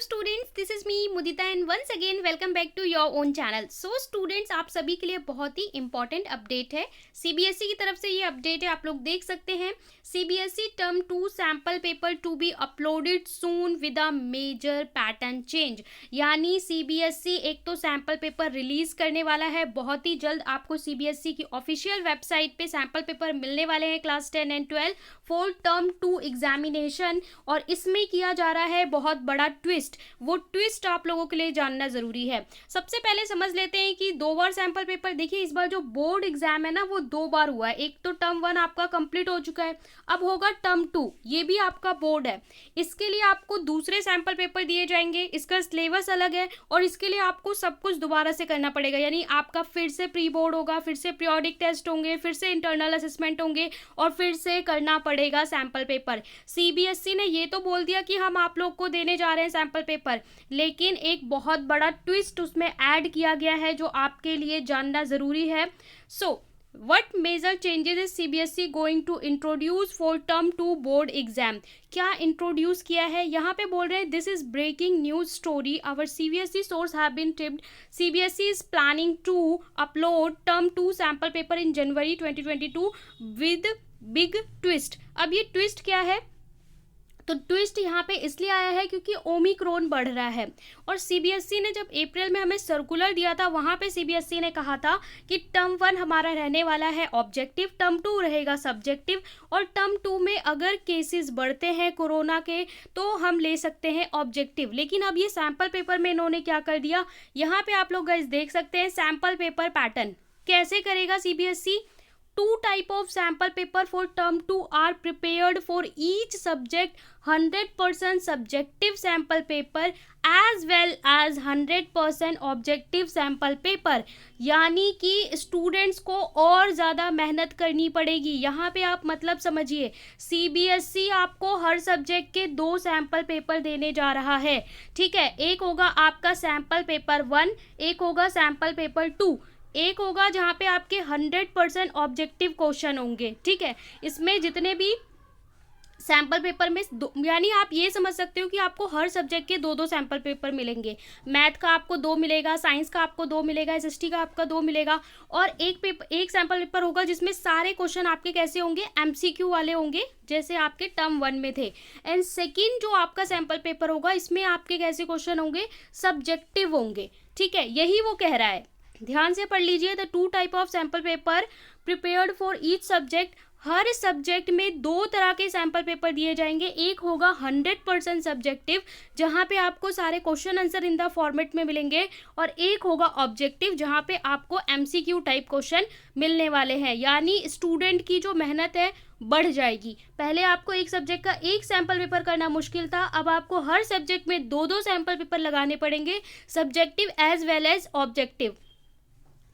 Students, this is me Mudita and once again welcome back to your own channel. So students, आप सभी के लिए बहुत ही इंपॉर्टेंट अपडेट है। सीबीएसई की तरफ से ये अपडेट है, आप लोग देख सकते हैं। CBSE term 2 sample paper to be uploaded soon with a major pattern change. यानी सीबीएसई एक तो सैम्पल पेपर रिलीज करने वाला है बहुत ही जल्द। आपको सीबीएसई की ऑफिशियल वेबसाइट पे सैम्पल पेपर मिलने वाले हैं class 10 and 12 for term 2 examination. और इसमें किया जा रहा है बहुत बड़ा ट्विस्ट। वो ट्विस्ट आप लोगों के लिए जानना जरूरी है। सबसे पहले समझ लेते हैं कि 2 बार सैंपल पेपर, देखिए इस बार जो बोर्ड एग्जाम है ना वो 2 बार हुआ है। एक तो टर्म 1 आपका कंप्लीट हो चुका है, अब होगा टर्म 2, ये भी आपका बोर्ड है। इसके लिए आपको दूसरे सैंपल पेपर दिए जाएंगे, इसका सिलेबस अलग है और इसके लिए आपको सब कुछ दोबारा से करना पड़ेगा। यानी आपका फिर से प्री बोर्ड होगा, फिर से पीरियोडिक टेस्ट होंगे, फिर से इंटरनल असेसमेंट होंगे और फिर से करना पड़ेगा सैंपल पेपर। सीबीएसई ने ये तो बोल दिया कि हम आप लोग को देने जा रहे हैं सैंपल पेपर, लेकिन एक बहुत बड़ा ट्विस्ट उसमें ऐड किया गया है जो आपके लिए जानना जरूरी है। So what major changes is CBSE going to introduce for term 2 board exam. क्या इंट्रोड्यूस किया है यहाँ पे बोल रहे हैं, this is breaking news story, our CBSE source have been tipped CBSE is planning to upload term 2 sample paper in January 2022 with big twist. अब ये ट्विस्ट क्या है, तो ट्विस्ट यहाँ पे इसलिए आया है क्योंकि ओमिक्रॉन बढ़ रहा है। और सीबीएसई ने जब अप्रैल में हमें सर्कुलर दिया था, वहाँ पे सीबीएसई ने कहा था कि टर्म 1 हमारा रहने वाला है ऑब्जेक्टिव, टर्म 2 रहेगा सब्जेक्टिव, और टर्म 2 में अगर केसेस बढ़ते हैं कोरोना के तो हम ले सकते हैं ऑब्जेक्टिव। लेकिन अब ये सैम्पल पेपर में इन्होंने क्या कर दिया, यहाँ पे आप लोग गाइस देख सकते हैं सैम्पल पेपर पैटर्न कैसे करेगा CBSE. 2 type of sample paper for term 2 are prepared for each subject, 100% subjective sample paper as well as 100% objective sample paper। यानी कि स्टूडेंट्स को और ज़्यादा मेहनत करनी पड़ेगी। यहाँ पे आप मतलब समझिए, सीबीएसई आपको हर सब्जेक्ट के 2 सैम्पल पेपर देने जा रहा है। ठीक है, एक होगा आपका सैम्पल पेपर 1, एक होगा सैम्पल पेपर 2। एक होगा जहाँ पे आपके 100% ऑब्जेक्टिव क्वेश्चन होंगे। ठीक है, इसमें जितने भी सैम्पल पेपर में यानी आप ये समझ सकते हो कि आपको हर सब्जेक्ट के 2-2 सैम्पल पेपर मिलेंगे। मैथ का आपको 2 मिलेगा, साइंस का आपको 2 मिलेगा, एसएसटी का आपका 2 मिलेगा, और एक सैम्पल पेपर होगा जिसमें सारे क्वेश्चन आपके कैसे होंगे, एमसीक्यू वाले होंगे जैसे आपके टर्म 1 में थे। एंड सेकेंड जो आपका सैम्पल पेपर होगा इसमें आपके कैसे क्वेश्चन होंगे, सब्जेक्टिव होंगे। ठीक है, यही वो कह रहा है, ध्यान से पढ़ लीजिए। The 2 type of sample paper prepared for each subject, her subject में 2 तरह के सैम्पल पेपर दिए जाएंगे। एक होगा 100% सब्जेक्टिव जहां पे आपको सारे question answer in the format में मिलेंगे, और एक होगा ऑब्जेक्टिव जहां पे आपको एमसीक्यू टाइप क्वेश्चन मिलने वाले हैं। यानी स्टूडेंट की जो मेहनत है बढ़ जाएगी। पहले आपको एक सब्जेक्ट का एक सैम्पल पेपर करना मुश्किल था, अब आपको हर सब्जेक्ट में 2-2 सैम्पल पेपर लगाने पड़ेंगे, subjective as well as objective.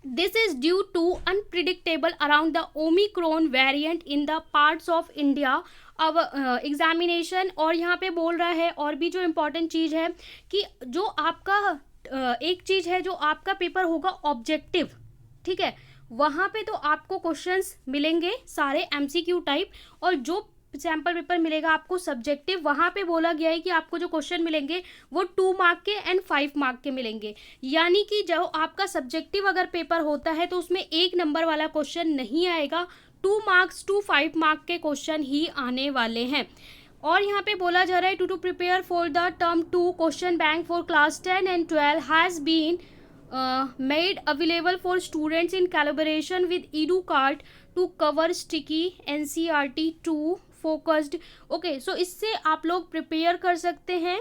This is due to unpredictable around the Omicron variant in the parts of India our examination। और यहाँ पे बोल रहा है और भी जो इम्पोर्टेंट चीज़ है कि जो आपका एक चीज़ है जो आपका पेपर होगा ऑब्जेक्टिव, ठीक है, वहाँ पे तो आपको क्वेश्चंस मिलेंगे सारे एमसीक्यू टाइप, और जो सैम्पल पेपर मिलेगा आपको सब्जेक्टिव, वहाँ पे बोला गया है कि आपको जो क्वेश्चन मिलेंगे वो 2 मार्क के एंड 5 मार्क के मिलेंगे। यानी कि जो आपका सब्जेक्टिव अगर पेपर होता है तो उसमें 1 नंबर वाला क्वेश्चन नहीं आएगा, 2 मार्क्स टू 5 मार्क के क्वेश्चन ही आने वाले हैं। और यहाँ पे बोला जा रहा है to prepare for the term 2 question bank for class 10 and 12 has been made available for students in collaboration with EduCart to cover sticky NCERT 2 focused। Okay, सो इससे आप लोग प्रिपेयर कर सकते हैं।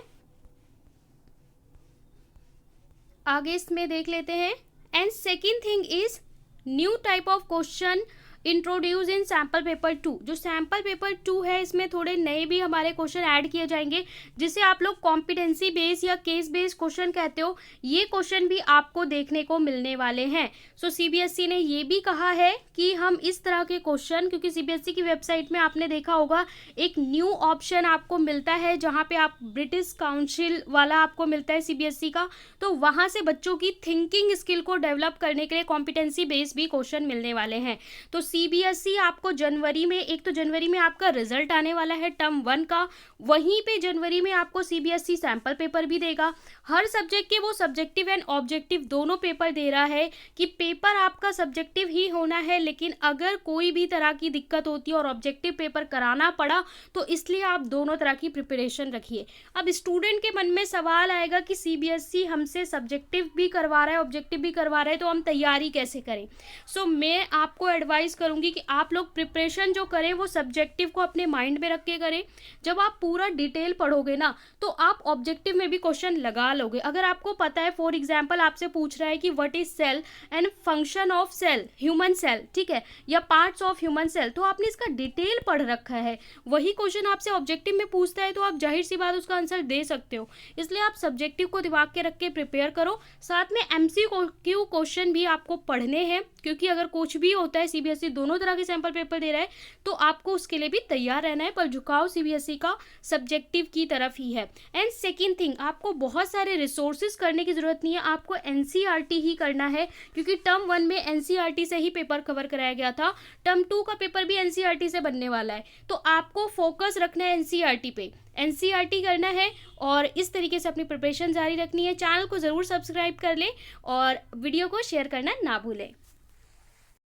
आगे इसमें देख लेते हैं। And second thing is new type of question introduce in sample paper 2। जो सैम्पल पेपर 2 है इसमें थोड़े नए भी हमारे क्वेश्चन ऐड किए जाएंगे, जिसे आप लोग कॉम्पिटेंसी बेस्ड या केस बेस्ड क्वेश्चन कहते हो। ये क्वेश्चन भी आपको देखने को मिलने वाले हैं। सो सीबीएसई ने ये भी कहा है कि हम इस तरह के क्वेश्चन, क्योंकि सीबीएसई की वेबसाइट में आपने देखा होगा एक न्यू ऑप्शन आपको मिलता है जहाँ पे आप ब्रिटिश काउंसिल वाला आपको मिलता है सीबीएसई का, तो वहाँ से बच्चों की थिंकिंग स्किल को डेवलप करने के लिए कॉम्पिटेंसी बेस्ड भी क्वेश्चन मिलने वाले हैं। तो सीबीएसई आपको जनवरी में, एक तो जनवरी में आपका रिजल्ट आने वाला है टर्म 1 का, वहीं पे जनवरी में आपको सीबीएसई सैम्पल पेपर भी देगा। हर सब्जेक्ट के वो सब्जेक्टिव एंड ऑब्जेक्टिव दोनों पेपर दे रहा है कि पेपर आपका सब्जेक्टिव ही होना है, लेकिन अगर कोई भी तरह की दिक्कत होती है और ऑब्जेक्टिव पेपर कराना पड़ा तो इसलिए आप दोनों तरह की प्रिपरेशन रखिए। अब स्टूडेंट के मन में सवाल आएगा कि सीबीएसई हमसे सब्जेक्टिव भी करवा रहा है, ऑब्जेक्टिव भी करवा रहा है, तो हम तैयारी कैसे करें। सो मैं आपको एडवाइस करूंगी कि आप लोग प्रिपरेशन जो करें वो सब्जेक्टिव को अपने माइंड में रख के करें। जब आप पूरा डिटेल पढ़ोगे ना तो आप ऑब्जेक्टिव में भी क्वेश्चन लगा लोगे। अगर आपको पता है, फॉर एग्जाम्पल आपसे पूछ रहा है कि what is cell and function of cell, human cell, ठीक है, या पार्ट्स ऑफ ह्यूमन सेल, तो आपने इसका डिटेल पढ़ रखा है, वही क्वेश्चन आपसे ऑब्जेक्टिव में पूछता है तो आप जाहिर सी बात उसका आंसर दे सकते हो। इसलिए आप सब्जेक्टिव को दिमाग के रख के प्रिपेयर करो। साथ में एमसीक्यू क्वेश्चन भी आपको पढ़ने हैं, क्योंकि अगर कुछ भी होता है, सीबीएसई दोनों तरह के सैंपल पेपर दे रहा है, तो आपको उसके लिए भी तैयार रहना है। पर झुकाव सीबीएसई का सब्जेक्टिव की तरफ ही है। एंड सेकेंड थिंग, आपको बहुत सारे रिसोर्सेज करने की जरूरत नहीं है, आपको एनसीईआरटी ही करना है, क्योंकि टर्म 1 में एनसीईआरटी से ही पेपर कवर कराया गया था, टर्म 2 का पेपर भी एनसीईआरटी से बनने वाला है, तो आपको फोकस रखना है एनसीईआरटी पे, एनसीईआरटी करना है और इस तरीके से अपनी प्रिपरेशन जारी रखनी है। चैनल को ज़रूर सब्सक्राइब कर लें और वीडियो को शेयर करना ना भूलें।